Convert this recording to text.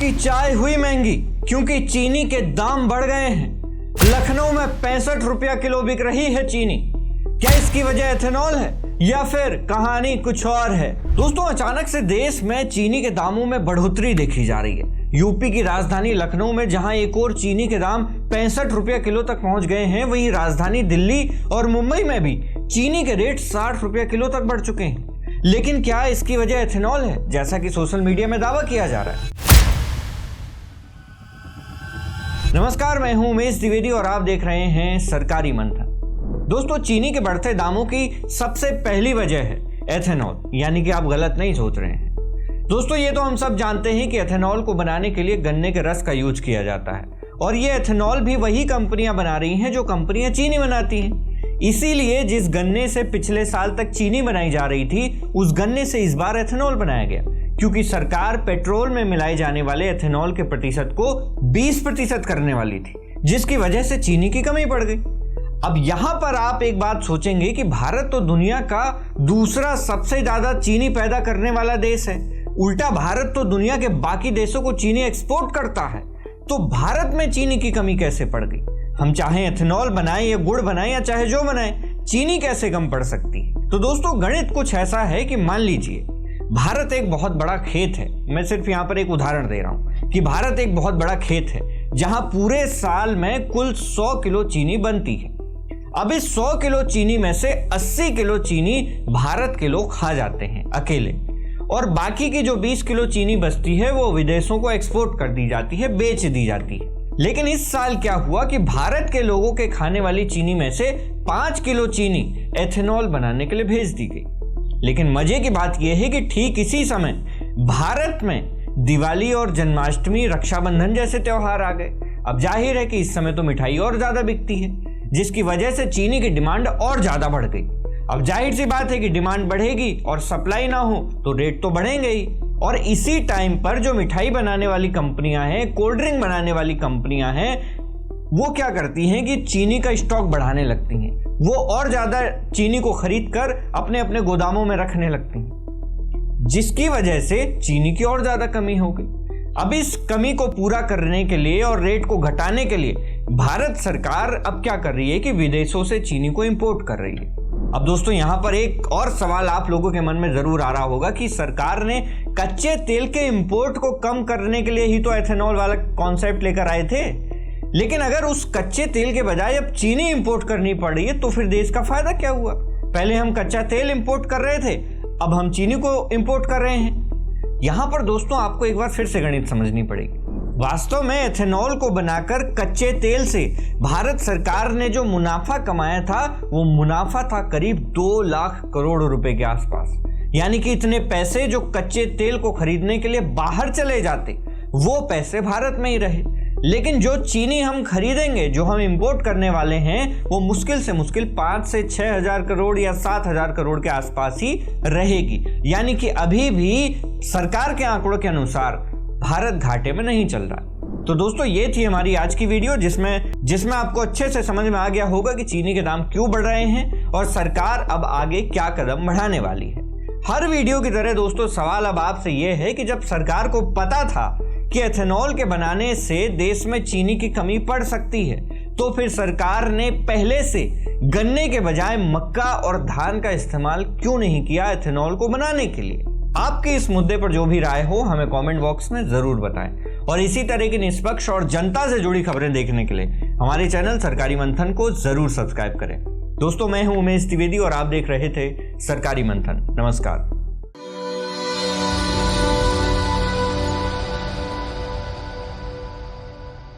आपकी चाय हुई महंगी क्योंकि चीनी के दाम बढ़ गए हैं। लखनऊ में 65 रुपया किलो बिक रही है चीनी। क्या इसकी वजह एथेनॉल है या फिर कहानी कुछ और है? दोस्तों, अचानक से देश में चीनी के दामों में बढ़ोतरी देखी जा रही है। यूपी की राजधानी लखनऊ में जहां एक और चीनी के दाम 65 रुपया किलो तक पहुंच गए हैं, वहीं राजधानी दिल्ली और मुंबई में भी चीनी के रेट 60 रुपया किलो तक बढ़ चुके हैं। लेकिन क्या इसकी वजह एथेनॉल है, जैसा कि सोशल मीडिया में दावा किया जा रहा है? नमस्कार, मैं हूं उमेश द्विवेदी और आप देख रहे हैं सरकारी मंथन। दोस्तों, चीनी के बढ़ते दामों की सबसे पहली वजह है एथेनॉल, यानी कि आप गलत नहीं सोच रहे हैं। दोस्तों, ये तो हम सब जानते हैं कि एथेनॉल को बनाने के लिए गन्ने के रस का यूज किया जाता है और ये एथेनॉल भी वही कंपनियां बना रही हैं जो कंपनियां चीनी बनाती हैं। इसीलिए जिस गन्ने से पिछले साल तक चीनी बनाई जा रही थी, उस गन्ने से इस बार एथेनॉल बनाया गया, क्योंकि सरकार पेट्रोल में मिलाए जाने वाले एथेनॉल के प्रतिशत को 20% करने वाली थी, जिसकी वजह से चीनी की कमी पड़ गई। अब यहां पर आप एक बात सोचेंगे कि भारत तो दुनिया का दूसरा सबसे ज्यादा चीनी पैदा करने वाला देश है। उल्टा भारत तो दुनिया के बाकी देशों को चीनी एक्सपोर्ट करता है, तो भारत में चीनी की कमी कैसे पड़ गई? हम चाहे एथेनॉल बनाएं या गुड़ बनाएं या चाहे जो बनाएं, चीनी कैसे कम पड़ सकती है? तो दोस्तों, गणित कुछ ऐसा है कि मान लीजिए भारत एक बहुत बड़ा खेत है। मैं सिर्फ यहां पर एक उदाहरण दे रहा हूं कि भारत एक बहुत बड़ा खेत है जहां पूरे साल में कुल 100 किलो चीनी बनती है। अब इस 100 किलो चीनी में से 80 किलो चीनी भारत के लोग खा जाते हैं अकेले, और बाकी की जो 20 किलो चीनी बचती है वो विदेशों को एक्सपोर्ट कर दी जाती है, बेच दी जाती है। लेकिन इस साल क्या हुआ कि भारत के लोगों के खाने वाली चीनी में से 5 किलो चीनी एथेनॉल बनाने के लिए भेज दी गई। लेकिन मजे की बात यह है कि ठीक इसी समय भारत में दिवाली और जन्माष्टमी, रक्षाबंधन जैसे त्योहार आ गए। अब जाहिर है कि इस समय तो मिठाई और ज्यादा बिकती है, जिसकी वजह से चीनी की डिमांड और ज्यादा बढ़ गई। अब जाहिर सी बात है कि डिमांड बढ़ेगी और सप्लाई ना हो तो रेट तो बढ़ेंगे ही। और इसी टाइम पर जो मिठाई बनाने वाली कंपनियां हैं, कोल्ड ड्रिंक बनाने वाली कंपनियां हैं, वो क्या करती हैं कि चीनी का स्टॉक बढ़ाने लगती हैं। वो और ज्यादा चीनी को खरीद कर अपने अपने गोदामों में रखने लगती हैं, जिसकी वजह से चीनी की और ज्यादा कमी हो गई। अब इस कमी को पूरा करने के लिए और रेट को घटाने के लिए भारत सरकार अब क्या कर रही है कि विदेशों से चीनी को इंपोर्ट कर रही है। अब दोस्तों, यहां पर एक और सवाल आप लोगों के मन में जरूर आ रहा होगा कि सरकार ने कच्चे तेल के इंपोर्ट को कम करने के लिए ही तो एथेनॉल वाला कॉन्सेप्ट लेकर आए थे। लेकिन अगर उस कच्चे तेल के बजाय अब चीनी इंपोर्ट करनी पड़ रही है तो फिर देश का फायदा क्या हुआ? पहले हम कच्चा तेल इंपोर्ट कर रहे थे, अब हम चीनी को इंपोर्ट कर रहे हैं। यहां पर दोस्तों आपको एक बार फिर से गणित समझनी पड़ेगी। वास्तव में एथेनॉल को बनाकर कच्चे तेल से भारत सरकार ने जो मुनाफा कमाया था, वो मुनाफा था करीब 2 लाख करोड़ रुपए के आसपास। यानी कि इतने पैसे जो कच्चे तेल को खरीदने के लिए बाहर चले जाते, वो पैसे भारत में ही रहे। लेकिन जो चीनी हम खरीदेंगे, जो हम इंपोर्ट करने वाले हैं, वो मुश्किल से मुश्किल 5 से 6 हजार करोड़ या 7 हजार करोड़ के आसपास ही रहेगी। यानी कि अभी भी सरकार के आंकड़ों के अनुसार भारत घाटे में नहीं चल रहा। तो दोस्तों, ये थी हमारी आज की वीडियो, जिसमें आपको अच्छे से समझ में आ गया होगा कि चीनी के दाम क्यों बढ़ रहे हैं और सरकार अब आगे क्या कदम बढ़ाने वाली है। हर वीडियो की तरह दोस्तों, सवाल अब आपसे ये है कि जब सरकार को पता था कि एथेनॉल के बनाने से देश में चीनी की कमी पड़ सकती है, तो फिर सरकार ने पहले से गन्ने के बजाय मक्का और धान का इस्तेमाल क्यों नहीं किया एथेनॉल को बनाने के लिए? आपके इस मुद्दे पर जो भी राय हो हमें कमेंट बॉक्स में जरूर बताएं। और इसी तरह की निष्पक्ष और जनता से जुड़ी खबरें देखने के लिए हमारे चैनल सरकारी मंथन को जरूर सब्सक्राइब करें। दोस्तों, मैं हूं उमेश द्विवेदी और आप देख रहे थे सरकारी मंथन। नमस्कार।